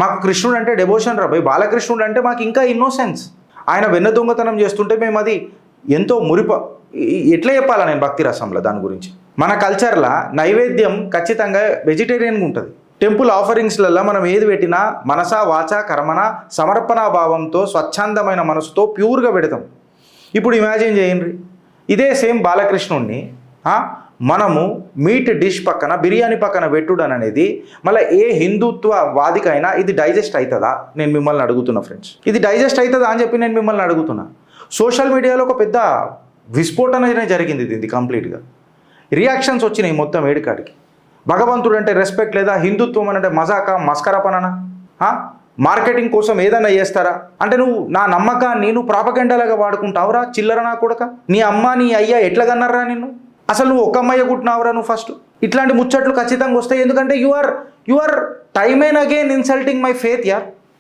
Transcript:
మాకు కృష్ణుడు అంటే డెవోషన్ రా భయ్, బాలకృష్ణుడు అంటే మాకు ఇంకా ఇన్నోసెన్స్. ఆయన వెన్న దొంగతనం చేస్తుంటే మేము అది ఎంతో ఎట్లా చెప్పాలా నేను భక్తి రసంలో దాని గురించి. మన కల్చర్లో నైవేద్యం ఖచ్చితంగా వెజిటేరియన్గా ఉంటుంది. టెంపుల్ ఆఫరింగ్స్లలో మనం ఏది పెట్టినా మనసా వాచ కర్మన సమర్పణా భావంతో స్వచ్ఛందమైన మనసుతో ప్యూర్గా పెడతాం. ఇప్పుడు ఇమాజిన్ చేయండి, ఇదే సేమ్ బాలకృష్ణుడిని మనము మీట్ డిష్ పక్కన బిర్యానీ పక్కన పెట్టుడు అనేది మళ్ళీ ఏ హిందుత్వ వాదికైనా ఇది డైజెస్ట్ అవుతుందా నేను మిమ్మల్ని అడుగుతున్నా ఫ్రెండ్స్. ఇది డైజెస్ట్ అవుతుందా అని చెప్పి నేను మిమ్మల్ని అడుగుతున్నా. సోషల్ మీడియాలో ఒక పెద్ద విస్ఫోటన జరిగింది ఇది కంప్లీట్గా. రియాక్షన్స్ వచ్చినాయి మొత్తం ఏడుకాడికి. భగవంతుడు అంటే రెస్పెక్ట్ లేదా, హిందుత్వం అంటే మజాక మస్కరపననా, మార్కెటింగ్ కోసం ఏదన్నా చేస్తారా అంటే నువ్వు నా నమ్మకాన్ని నువ్వు ప్రాపగెండాలాగా వాడుకుంటావురా చిల్లర నా కొడక. నీ అమ్మ నీ అయ్యా ఎట్లా కన్నారా నిన్ను? అసలు నువ్వు ఒక అమ్మాయి కుట్టినావురా నువ్వు ఫస్ట్. ఇట్లాంటి ముచ్చట్లు ఖచ్చితంగా వస్తాయి, ఎందుకంటే you are time and again insulting my faith యార్.